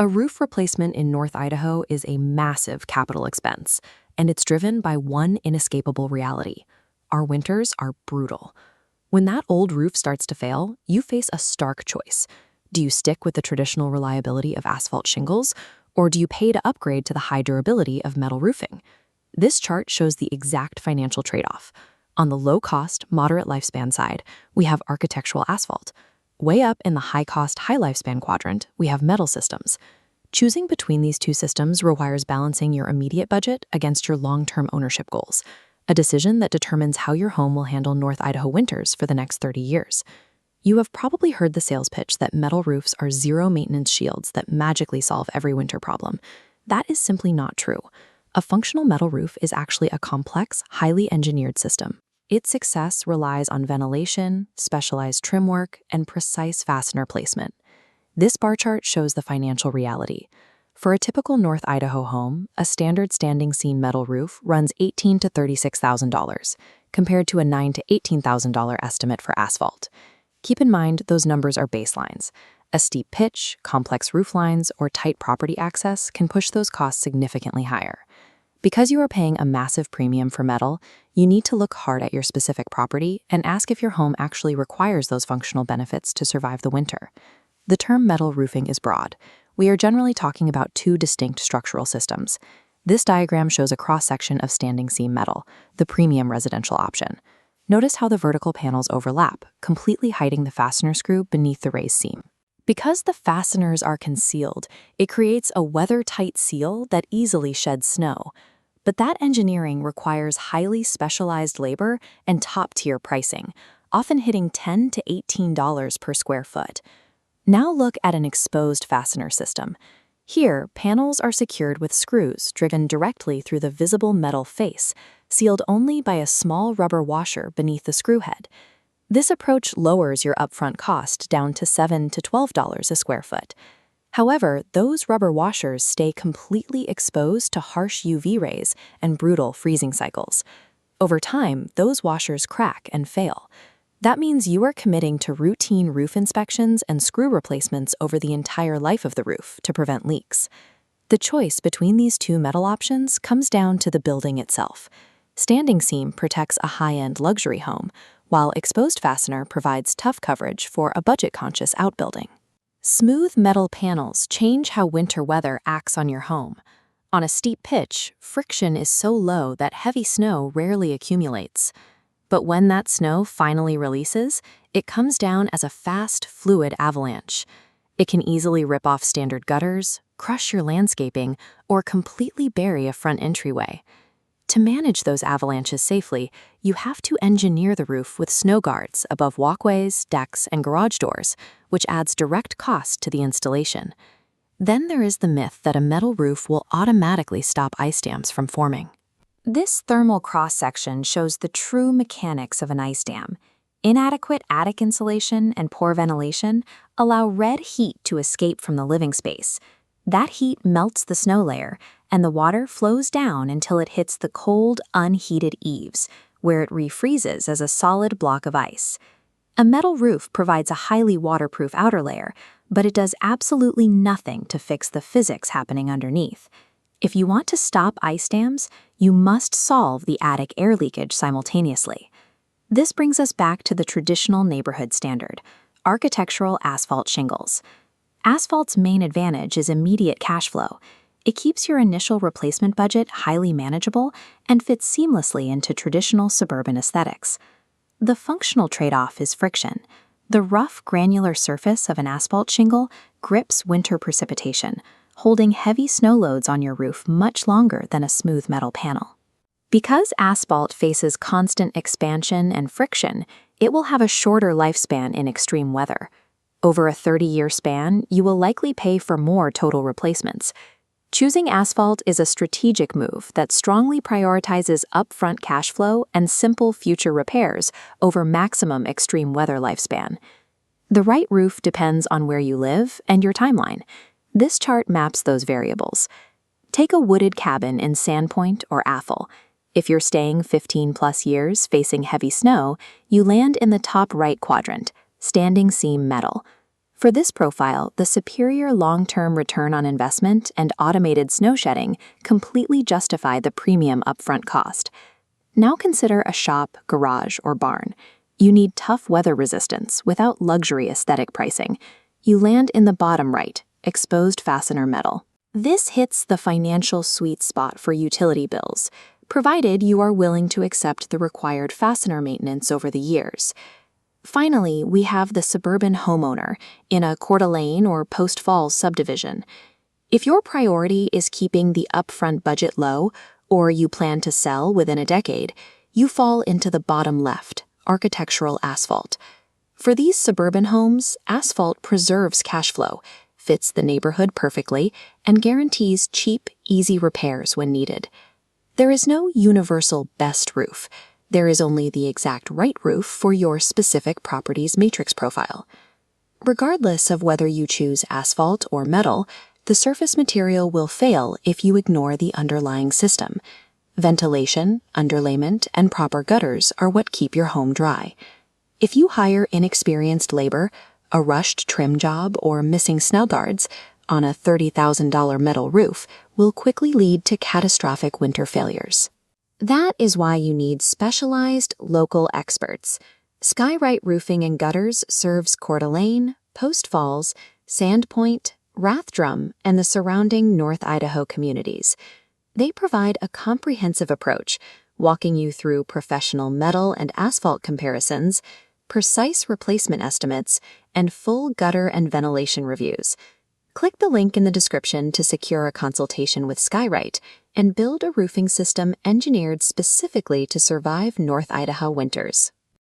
A roof replacement in North Idaho is a massive capital expense, and it's driven by one inescapable reality. Our winters are brutal. When that old roof starts to fail, you face a stark choice. Do you stick with the traditional reliability of asphalt shingles, or do you pay to upgrade to the high durability of metal roofing? This chart shows the exact financial trade-off. On the low-cost, moderate lifespan side, we have architectural asphalt. Way up in the high-cost, high lifespan quadrant, we have metal systems. Choosing between these two systems requires balancing your immediate budget against your long-term ownership goals, a decision that determines how your home will handle North Idaho winters for the next 30 years. You have probably heard the sales pitch that metal roofs are zero-maintenance shields that magically solve every winter problem. That is simply not true. A functional metal roof is actually a complex, highly engineered system. Its success relies on ventilation, specialized trim work, and precise fastener placement. This bar chart shows the financial reality. For a typical North Idaho home, a standard standing seam metal roof runs $18,000 to $36,000, compared to a $9,000 to $18,000 estimate for asphalt. Keep in mind those numbers are baselines. A steep pitch, complex roof lines, or tight property access can push those costs significantly higher. Because you are paying a massive premium for metal, you need to look hard at your specific property and ask if your home actually requires those functional benefits to survive the winter. The term metal roofing is broad. We are generally talking about two distinct structural systems. This diagram shows a cross-section of standing seam metal, the premium residential option. Notice how the vertical panels overlap, completely hiding the fastener screw beneath the raised seam. Because the fasteners are concealed, it creates a weather-tight seal that easily sheds snow. But that engineering requires highly specialized labor and top-tier pricing, often hitting $10 to $18 per square foot. Now look at an exposed fastener system. Here, panels are secured with screws driven directly through the visible metal face, sealed only by a small rubber washer beneath the screw head. This approach lowers your upfront cost down to $7 to $12 a square foot. However, those rubber washers stay completely exposed to harsh UV rays and brutal freezing cycles. Over time, those washers crack and fail. That means you are committing to routine roof inspections and screw replacements over the entire life of the roof to prevent leaks. The choice between these two metal options comes down to the building itself. Standing seam protects a high-end luxury home, while exposed fastener provides tough coverage for a budget-conscious outbuilding. Smooth metal panels change how winter weather acts on your home. On a steep pitch, friction is so low that heavy snow rarely accumulates. But when that snow finally releases, it comes down as a fast, fluid avalanche. It can easily rip off standard gutters, crush your landscaping, or completely bury a front entryway. To manage those avalanches safely, you have to engineer the roof with snow guards above walkways, decks, and garage doors, which adds direct cost to the installation. Then there is the myth that a metal roof will automatically stop ice dams from forming. This thermal cross-section shows the true mechanics of an ice dam. Inadequate attic insulation and poor ventilation allow red heat to escape from the living space. That heat melts the snow layer, and the water flows down until it hits the cold, unheated eaves, where it refreezes as a solid block of ice. A metal roof provides a highly waterproof outer layer, but it does absolutely nothing to fix the physics happening underneath. If you want to stop ice dams, you must solve the attic air leakage simultaneously. This brings us back to the traditional neighborhood standard, architectural asphalt shingles. Asphalt's main advantage is immediate cash flow. It keeps your initial replacement budget highly manageable and fits seamlessly into traditional suburban aesthetics. The functional trade-off is friction. The rough, granular surface of an asphalt shingle grips winter precipitation, holding heavy snow loads on your roof much longer than a smooth metal panel. Because asphalt faces constant expansion and friction, it will have a shorter lifespan in extreme weather. Over a 30-year span, you will likely pay for more total replacements. Choosing asphalt is a strategic move that strongly prioritizes upfront cash flow and simple future repairs over maximum extreme weather lifespan. The right roof depends on where you live and your timeline. This chart maps those variables. Take a wooded cabin in Sandpoint or Athol. If you're staying 15+ years facing heavy snow, you land in the top right quadrant, standing seam metal. For this profile, the superior long-term return on investment and automated snow shedding completely justify the premium upfront cost. Now consider a shop, garage, or barn. You need tough weather resistance without luxury aesthetic pricing. You land in the bottom right, exposed fastener metal. This hits the financial sweet spot for utility bills, provided you are willing to accept the required fastener maintenance over the years. Finally, we have the suburban homeowner in a Coeur d'Alene or Post Falls subdivision. If your priority is keeping the upfront budget low, or you plan to sell within a decade, you fall into the bottom left, architectural asphalt. For these suburban homes, asphalt preserves cash flow, fits the neighborhood perfectly, and guarantees cheap, easy repairs when needed. There is no universal best roof. There is only the exact right roof for your specific property's matrix profile. Regardless of whether you choose asphalt or metal, the surface material will fail if you ignore the underlying system. Ventilation, underlayment, and proper gutters are what keep your home dry. If you hire inexperienced labor, a rushed trim job, or missing snell guards on a $30,000 metal roof will quickly lead to catastrophic winter failures. That is why you need specialized, local experts. SkyRight Roofing and Gutters serves Coeur d'Alene, Post Falls, Sandpoint, Rathdrum, and the surrounding North Idaho communities. They provide a comprehensive approach, walking you through professional metal and asphalt comparisons, precise replacement estimates, and full gutter and ventilation reviews. Click the link in the description to secure a consultation with SkyRight and build a roofing system engineered specifically to survive North Idaho winters.